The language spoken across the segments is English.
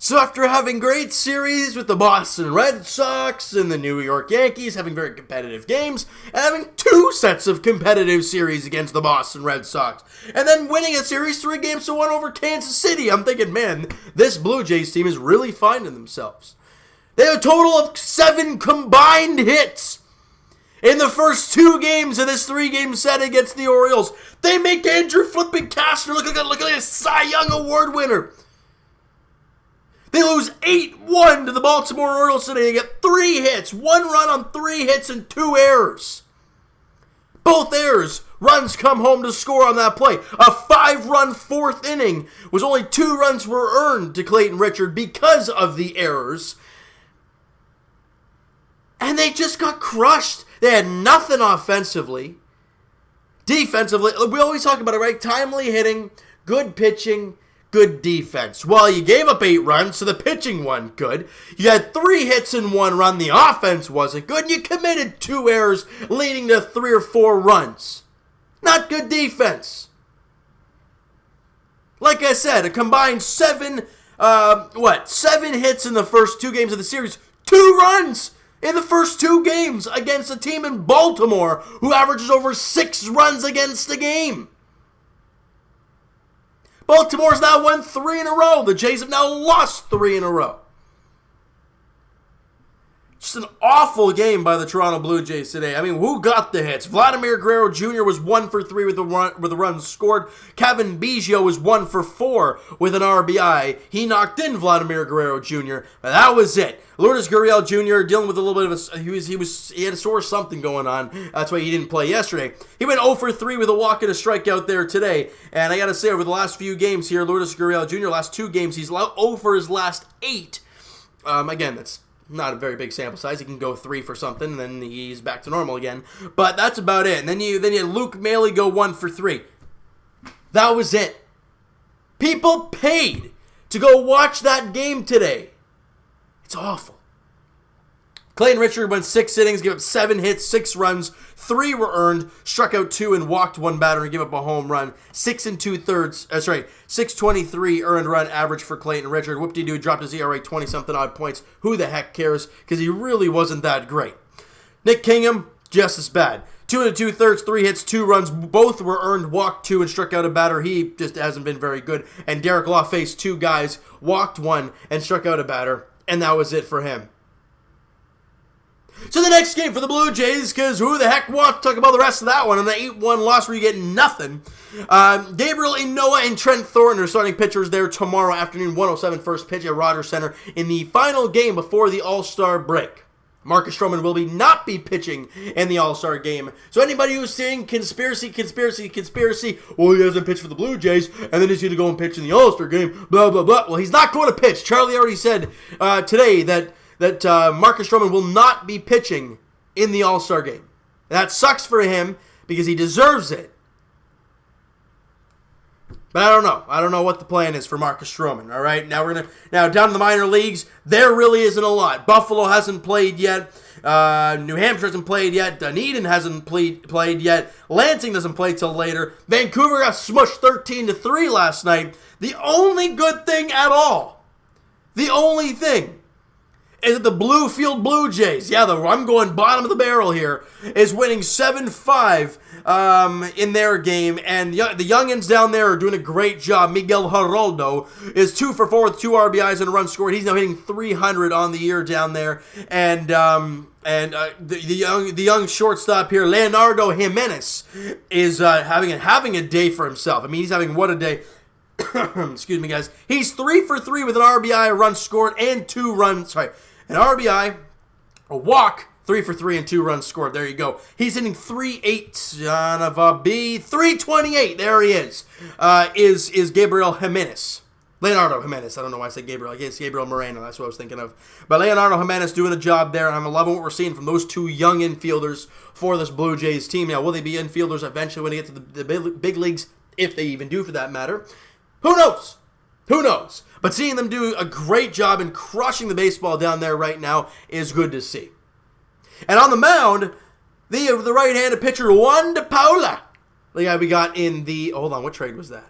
So after having great series with the Boston Red Sox and the New York Yankees, having very competitive games, and having 2 sets of competitive series against the Boston Red Sox, and then winning a series 3-1 over Kansas City, I'm thinking, man, this Blue Jays team is really finding themselves. They have a total of 7 combined hits in the first 2 games of this 3-game set against the Orioles. They make Andrew Flippin Castro look like a Cy Young Award winner. They lose 8-1 to the Baltimore Orioles today. They get 3 hits, 1 run on 3 hits, and 2 errors. Both errors, runs come home to score on that play. A 5-run 4th inning was only 2 runs were earned to Clayton Richard because of the errors. And they just got crushed. They had nothing offensively. Defensively, we always talk about it, right? Timely hitting, good pitching, good defense. Well, you gave up 8 runs, so the pitching wasn't good. You had 3 hits and 1 run. The offense wasn't good. And you committed 2 errors, leading to 3 or 4 runs. Not good defense. Like I said, a combined 7 hits in the first 2 games of the series. 2 runs in the first 2 games against a team in Baltimore who averages over 6 runs against a game. Baltimore's now won 3 in a row. The Jays have now lost 3 in a row. Just an awful game by the Toronto Blue Jays today. I mean, who got the hits? Vladimir Guerrero Jr. was 1 for 3 with a run scored. Kevin Biggio was 1 for 4 with an RBI. He knocked in Vladimir Guerrero Jr. But that was it. Lourdes Gurriel Jr. dealing with a little bit of he had a sore something going on. That's why he didn't play yesterday. He went 0 for 3 with a walk and a strikeout there today. And I got to say, over the last few games here, Lourdes Gurriel Jr., last 2 games, he's 0 for his last 8. Again, that's not a very big sample size. He can go 3 for something, and then he's back to normal again. But that's about it. And then you had Luke Maile go 1 for 3. That was it. People paid to go watch that game today. It's awful. Clayton Richard went 6 innings, gave up 7 hits, 6 runs, 3 were earned, struck out 2 and walked 1 batter and gave up a home run. 6.23 earned run average for Clayton Richard. Whoop-de-doo, dropped his ERA 20-something odd points. Who the heck cares? Because he really wasn't that great. Nick Kingham, just as bad. 2 2/3, 3 hits, 2 runs. Both were earned, walked 2 and struck out a batter. He just hasn't been very good. And Derek Law faced 2 guys, walked 1 and struck out a batter. And that was it for him. So the next game for the Blue Jays, because who the heck wants to talk about the rest of that one? On an 8-1 loss where you get nothing. Gabriel Inoa and Trent Thornton are starting pitchers there tomorrow afternoon, 1:07 first pitch at Rogers Center in the final game before the All-Star break. Marcus Stroman will not be pitching in the All-Star game. So anybody who's saying conspiracy, well, he hasn't pitched for the Blue Jays, and then he's going to go and pitch in the All-Star game, blah, blah, blah. Well, he's not going to pitch. Charlie already said today that Marcus Stroman will not be pitching in the All-Star game. That sucks for him because he deserves it. But I don't know. I don't know what the plan is for Marcus Stroman, all right? Now down to the minor leagues, there really isn't a lot. Buffalo hasn't played yet. New Hampshire hasn't played yet. Dunedin hasn't played yet. Lansing doesn't play till later. Vancouver got smushed 13-3 last night. The only good thing at all, the only thing, is that the Bluefield Blue Jays, I'm going bottom of the barrel here, is winning 7-5 in their game, and the youngins down there are doing a great job. Miguel Geraldo is 2 for 4 with 2 RBIs and a run scored. He's now hitting 300 on the year down there, and the young shortstop here, Leonardo Jimenez, is having a day for himself. I mean, he's having what a day. Excuse me, guys. He's 3 for 3 with an RBI, a run scored, and 2 runs. Sorry, an RBI, a walk, 3 for 3, and 2 runs scored. There you go. He's hitting 3.8, son of a B. 328. There he is. Is Gabriel Jimenez. Leonardo Jimenez. I don't know why I said Gabriel. I guess Gabriel Moreno. That's what I was thinking of. But Leonardo Jimenez doing a job there, and I'm loving what we're seeing from those 2 young infielders for this Blue Jays team. Now, will they be infielders eventually when they get to the big leagues, if they even do for that matter? Who knows? Who knows? But seeing them do a great job in crushing the baseball down there right now is good to see. And on the mound, the right-handed pitcher, Juan De Paula. The guy we got in the... Hold on, what trade was that?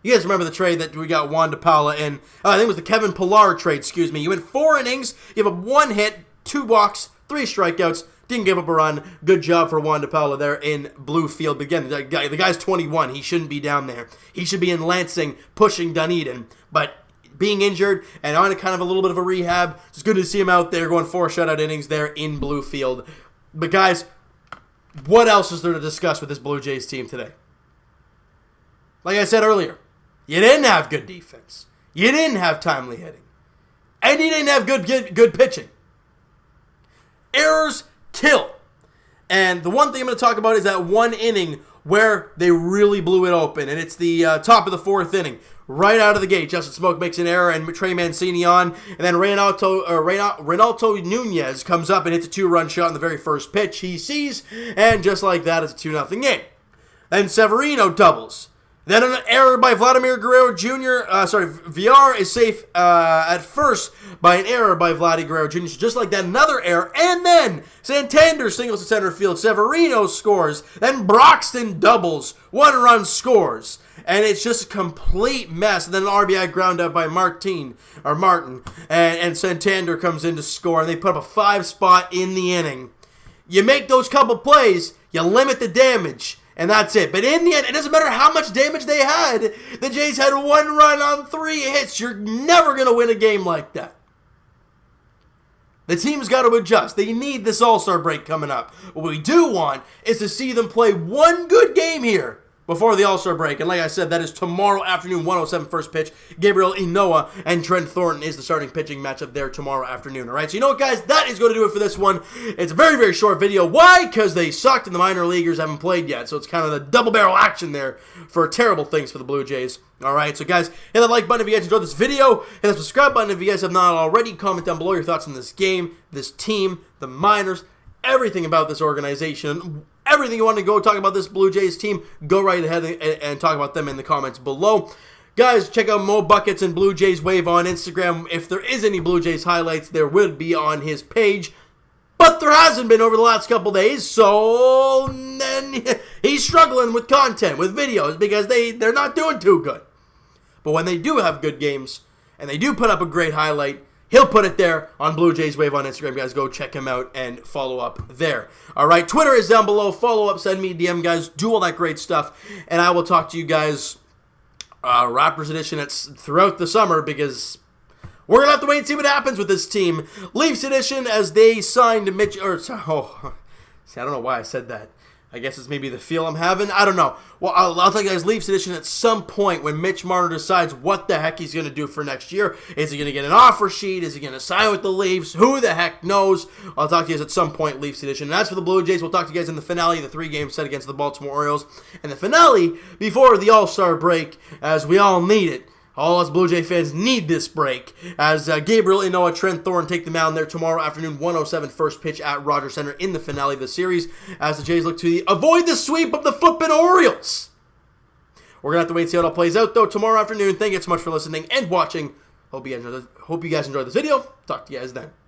You guys remember the trade that we got Juan DePaula in? I think it was the Kevin Pillar trade, excuse me. You went 4 innings, gave up 1 hit, 2 walks, 3 strikeouts, didn't give up a run. Good job for Juan DePaula there in Blue Field. But again, the guy's 21. He shouldn't be down there. He should be in Lansing pushing Dunedin. But being injured and on a kind of a little bit of a rehab, it's good to see him out there going 4 shutout innings there in Blue Field. But guys, what else is there to discuss with this Blue Jays team today? Like I said earlier, you didn't have good defense. You didn't have timely hitting. And you didn't have good pitching. Errors kill. And the one thing I'm going to talk about is that 1 inning where they really blew it open. And it's the top of the 4th inning. Right out of the gate, Justin Smoke makes an error and Trey Mancini on. And then Reynaldo Nunez comes up and hits a 2-run shot in the very first pitch he sees. And just like that, it's a 2-0 game. Then Severino doubles. Then an error by Vladimir Guerrero Jr. VR is safe at first by an error by Vladdy Guerrero Jr. So just like that, another error. And then Santander singles to center field. Severino scores. Then Broxton doubles. 1-run scores. And it's just a complete mess. And then an RBI ground out by Martin. And Santander comes in to score. And they put up a 5 spot in the inning. You make those couple plays, you limit the damage. And that's it. But in the end, it doesn't matter how much damage they had. The Jays had 1 run on 3 hits. You're never going to win a game like that. The team's got to adjust. They need this All-Star break coming up. What we do want is to see them play 1 good game here before the All-Star break. And like I said, that is tomorrow afternoon, 1:07 first pitch. Gabriel Inoa and Trent Thornton is the starting pitching matchup there tomorrow afternoon. All right, so you know what, guys? That is going to do it for this one. It's a very, very short video. Why? Because they sucked and the minor leaguers haven't played yet. So it's kind of the double barrel action there for terrible things for the Blue Jays. All right, so guys, hit that like button if you guys enjoyed this video. Hit that subscribe button if you guys have not already. Comment down below your thoughts on this game, this team, the minors, everything about this organization. Everything you want to go talk about this Blue Jays team, go right ahead and talk about them in the comments below. Guys, check out Mo Buckets and Blue Jays Wave on Instagram. If there is any Blue Jays highlights, there will be on his page. But there hasn't been over the last couple days, so then he's struggling with content, with videos, because they're not doing too good. But when they do have good games, and they do put up a great highlight, he'll put it there on Blue Jays Wave on Instagram. Guys, go check him out and follow up there. All right, Twitter is down below. Follow up, send me a DM, guys. Do all that great stuff. And I will talk to you guys Raptors edition throughout the summer, because we're going to have to wait and see what happens with this team. Leafs edition as they signed Mitch... I don't know why I said that. I guess it's maybe the feel I'm having. I don't know. Well, I'll tell you guys, Leafs edition at some point when Mitch Marner decides what the heck he's going to do for next year. Is he going to get an offer sheet? Is he going to sign with the Leafs? Who the heck knows? I'll talk to you guys at some point, Leafs edition. And as for the Blue Jays, we'll talk to you guys in the finale, the 3-game set against the Baltimore Orioles. And the finale before the All-Star break, as we all need it. All us Blue Jay fans need this break, as Gabriel Inoa, Trent Thornton take the mound there tomorrow afternoon, 1:07 first pitch at Rogers Center in the finale of the series, as the Jays look to avoid the sweep of the flippin' Orioles. We're going to have to wait and see how it all plays out, though, tomorrow afternoon. Thank you so much for listening and watching. Hope you guys enjoyed this video. Talk to you guys then.